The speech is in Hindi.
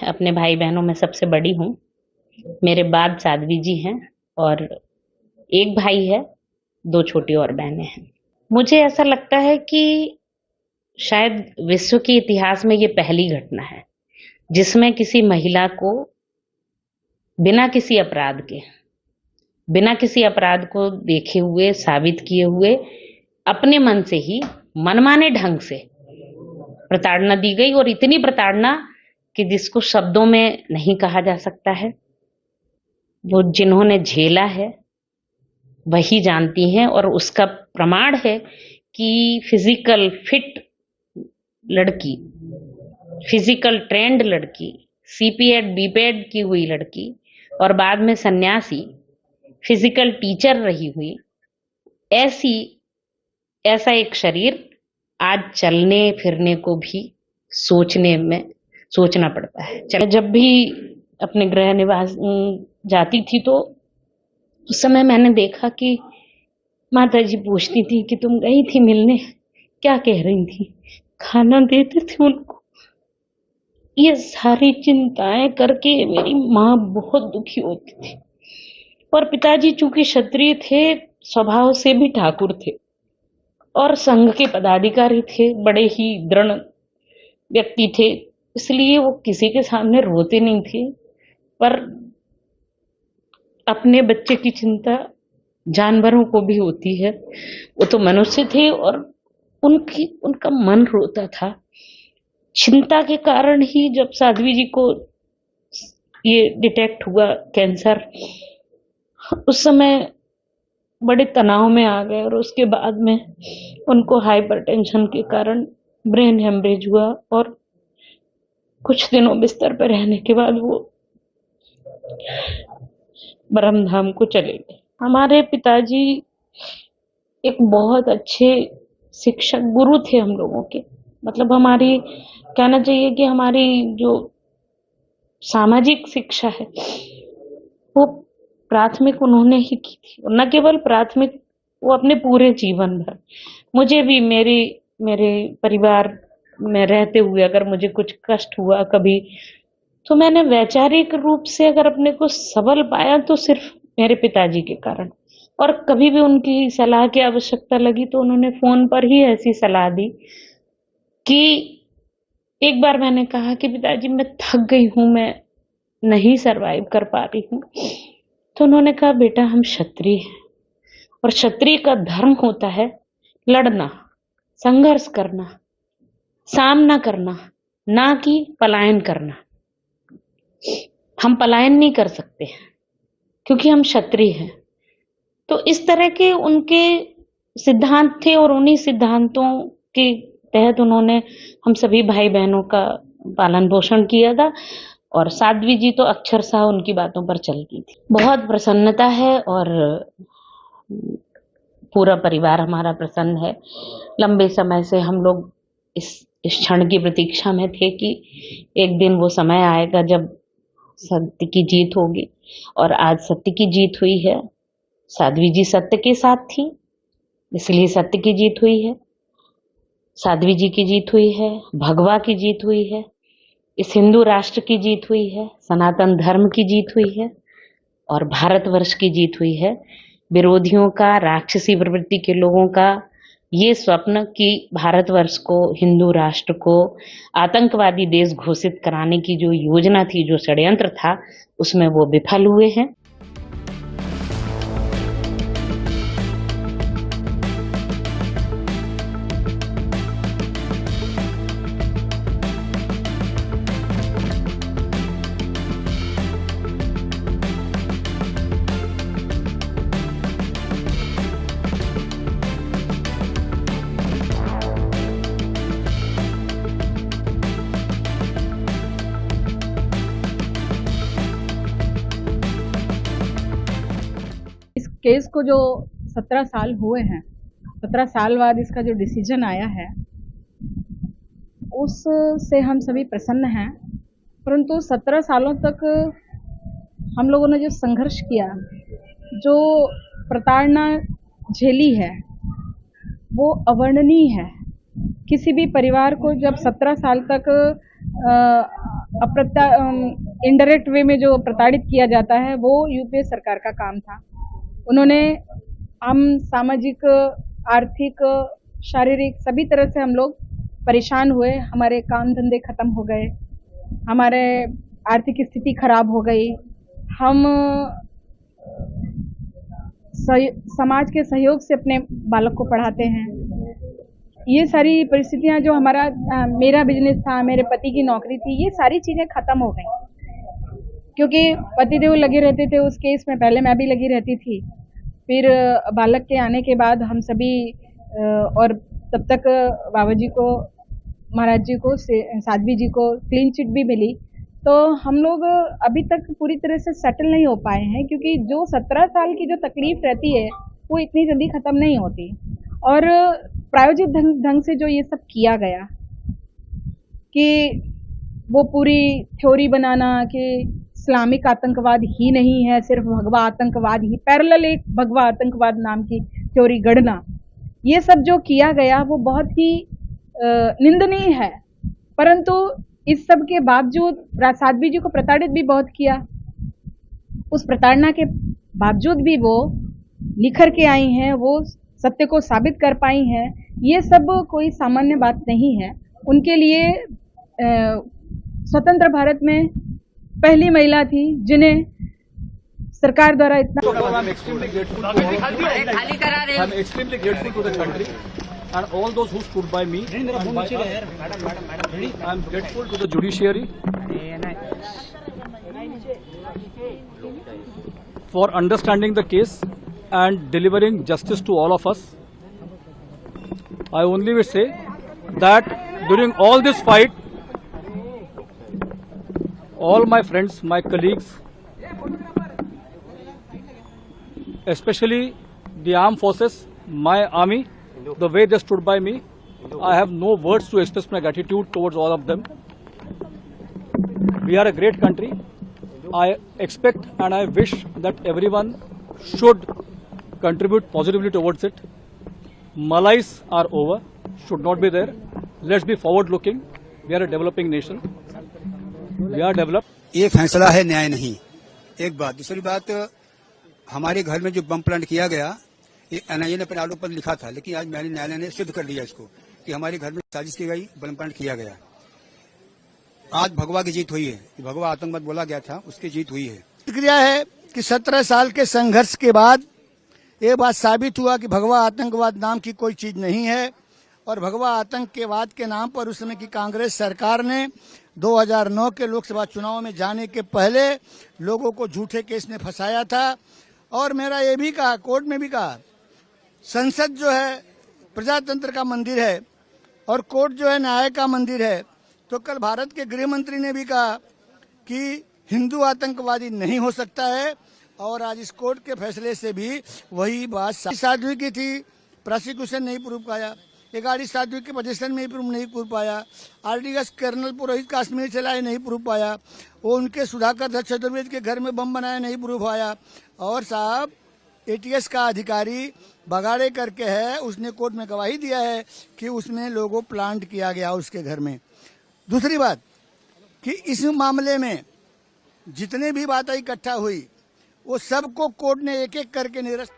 अपने भाई बहनों में सबसे बड़ी हूँ। मेरे बाद साध्वी जी हैं और एक भाई है, दो छोटी और बहनें हैं। मुझे ऐसा लगता है कि शायद विश्व के इतिहास में ये पहली घटना है जिसमें किसी महिला को बिना किसी अपराध के, बिना किसी अपराध को देखे हुए, साबित किए हुए, अपने मन से ही मनमाने ढंग से प्रताड़ना दी गई, और इतनी प्रताड़ना कि जिसको शब्दों में नहीं कहा जा सकता है। वो जिन्होंने झेला है वही जानती हैं, और उसका प्रमाण है कि फिजिकल फिट लड़की, फिजिकल ट्रेंड लड़की, सीपीएड बीपीएड की हुई लड़की और बाद में सन्यासी, फिजिकल टीचर रही हुई, ऐसा एक शरीर आज चलने फिरने को भी सोचना पड़ता है। चलो, जब भी अपने गृह निवास जाती थी तो उस समय मैंने देखा कि माता जी पूछती थी कि तुम गई थी मिलने, क्या कह रही थी, खाना देते थे उनको। ये सारी चिंताएं करके मेरी माँ बहुत दुखी होती थी। और पिताजी चूंकि क्षत्रिय थे, स्वभाव से भी ठाकुर थे और संघ के पदाधिकारी थे, बड़े ही दृढ़ व्यक्ति थे, इसलिए वो किसी के सामने रोते नहीं थे। पर अपने बच्चे की चिंता जानवरों को भी होती है, वो तो मनुष्य थे और उनका मन रोता था। चिंता के कारण ही जब साध्वी जी को ये डिटेक्ट हुआ कैंसर, उस समय बड़े तनाव में आ गए और उसके बाद में उनको हाइपरटेंशन के कारण ब्रेन हेमरेज हुआ और कुछ दिनों बिस्तर पर रहने के बाद वो ब्रह्मधाम को चले गए। हमारे पिताजी एक बहुत अच्छे शिक्षक गुरु थे हम लोगों के। मतलब हमारी, कहना चाहिए कि हमारी जो सामाजिक शिक्षा है वो प्राथमिक उन्होंने ही की थी, और न केवल प्राथमिक, वो अपने पूरे जीवन भर। मुझे भी मेरे परिवार में रहते हुए अगर मुझे कुछ कष्ट हुआ कभी, तो मैंने वैचारिक रूप से अगर अपने को सबल पाया तो सिर्फ मेरे पिताजी के कारण। और कभी भी उनकी सलाह की आवश्यकता लगी तो उन्होंने फोन पर ही ऐसी सलाह दी कि एक बार मैंने कहा कि पिताजी मैं थक गई हूं, मैं नहीं सरवाइव कर पा रही हूँ, तो उन्होंने कहा बेटा हम क्षत्रिय हैं और क्षत्रिय का धर्म होता है लड़ना, संघर्ष करना, सामना करना, ना कि पलायन करना। हम पलायन नहीं कर सकते क्योंकि हम क्षत्रिय हैं। तो इस तरह के उनके सिद्धांत थे और उन्हीं सिद्धांतों के तहत उन्होंने हम सभी भाई बहनों का पालन पोषण किया था, और साध्वी जी तो अक्षरशः उनकी बातों पर चलती थी। बहुत प्रसन्नता है और पूरा परिवार हमारा प्रसन्न है। लंबे समय से हम लोग इस क्षण की प्रतीक्षा में थे कि एक दिन वो समय आएगा जब सत्य की जीत होगी, और आज सत्य की जीत हुई है। साध्वी जी सत्य के साथ थी, इसलिए सत्य की जीत हुई है। साध्वी जी की जीत हुई है, भगवा की जीत हुई है, इस हिंदू राष्ट्र की जीत हुई है, सनातन धर्म की जीत हुई है और भारतवर्ष की जीत हुई है। विरोधियों का, राक्षसी प्रवृत्ति के लोगों का ये स्वप्न कि भारतवर्ष को, हिंदू राष्ट्र को आतंकवादी देश घोषित कराने की जो योजना थी, जो षड्यंत्र था, उसमें वो विफल हुए हैं। केस को जो 17 साल हुए हैं, 17 साल बाद इसका जो डिसीजन आया है उससे हम सभी प्रसन्न हैं। परंतु 17 सालों तक हम लोगों ने जो संघर्ष किया, जो प्रताड़ना झेली है, वो अवर्णनीय है। किसी भी परिवार को जब 17 साल तक इनडायरेक्ट वे में जो प्रताड़ित किया जाता है वो यूपीए सरकार का काम था। उन्होंने हम सामाजिक, आर्थिक, शारीरिक सभी तरह से हम लोग परेशान हुए। हमारे काम धंधे खत्म हो गए, हमारे आर्थिक स्थिति खराब हो गई। हम समाज के सहयोग से अपने बालक को पढ़ाते हैं। ये सारी परिस्थितियां जो मेरा बिजनेस था, मेरे पति की नौकरी थी, ये सारी चीजें खत्म हो गई क्योंकि पतिदेव लगे रहते थे उस केस में। पहले मैं भी लगी रहती थी, फिर बालक के आने के बाद हम सभी और तब तक बाबा जी को, महाराज जी को, साध्वी जी को क्लीन चिट भी मिली। तो हम लोग अभी तक पूरी तरह से सेटल नहीं हो पाए हैं क्योंकि जो 17 साल की जो तकलीफ रहती है वो इतनी जल्दी खत्म नहीं होती। और प्रायोजित ढंग से जो ये सब किया गया कि वो पूरी थ्योरी बनाना कि इस्लामिक आतंकवाद ही नहीं है, सिर्फ भगवा आतंकवाद ही, पैरेलल एक भगवा आतंकवाद नाम की थ्योरी गढ़ना, ये सब जो किया गया वो बहुत ही निंदनीय है। परंतु इस सब के बावजूद साध्वी जी को प्रताड़ित भी बहुत किया। उस प्रताड़ना के बावजूद भी वो निखर के आई हैं, वो सत्य को साबित कर पाई हैं। ये सब कोई सामान्य बात नहीं है। उनके लिए स्वतंत्र भारत में पहली महिला थी जिन्हें सरकार द्वारा इतना I'm extremely grateful to the country and all those who stood by me. I'm grateful to the judiciary for understanding the case and delivering justice to all of us. I only will say that during all this fight, all my friends, my colleagues, especially the armed forces, my army, the way they stood by me, I have no words to express my gratitude towards all of them. We are a great country. I expect and I wish that everyone should contribute positively towards it. Malais are over, should not be there. Let's be forward looking. We are a developing nation. We are developed. ये फैसला है, न्याय नहीं। एक बात। दूसरी बात, हमारे घर में जो बम प्लांट किया गया, ये एनआईए ने अपने आरोप पर लिखा था, लेकिन आज न्यायालय ने सिद्ध कर दिया इसको कि हमारे घर में साजिश की गई, बम प्लांट किया गया। आज भगवा की जीत हुई है। भगवा आतंकवाद बोला गया था, उसकी जीत हुई है। प्रतिक्रिया है कि 17 साल के संघर्ष के बाद ये बात साबित हुआ कि भगवा आतंकवाद नाम की कोई चीज नहीं है। और भगवा आतंकवाद के नाम पर उस समय की कांग्रेस सरकार ने 2009 के लोकसभा चुनाव में जाने के पहले लोगों को झूठे केस में फंसाया था। और मेरा ये भी कहा, कोर्ट में भी कहा, संसद जो है प्रजातंत्र का मंदिर है और कोर्ट जो है न्याय का मंदिर है। तो कल भारत के गृह मंत्री ने भी कहा कि हिंदू आतंकवादी नहीं हो सकता है। और आज इस कोर्ट के फैसले से भी वही बात साध्वी की थी, प्रोसिक्यूशन नहीं प्रूव पाया। गाड़ी साध्वी के पोजीशन में प्रूव नहीं प्रूव पाया। आरडीएस कर्नल पुरोहित कश्मीर चलाए नहीं प्रूव पाया। वो उनके सुधाकर दत्त चतुर्वेदी के घर में बम बनाया नहीं प्रूव पाया। और साहब एटीएस का अधिकारी बगाड़े करके है, उसने कोर्ट में गवाही दिया है कि उसमें लोगों प्लांट किया गया उसके घर में। दूसरी बात कि इस मामले में जितने भी बातें इकट्ठा हुई वो सबको कोर्ट ने एक एक करके निरस्त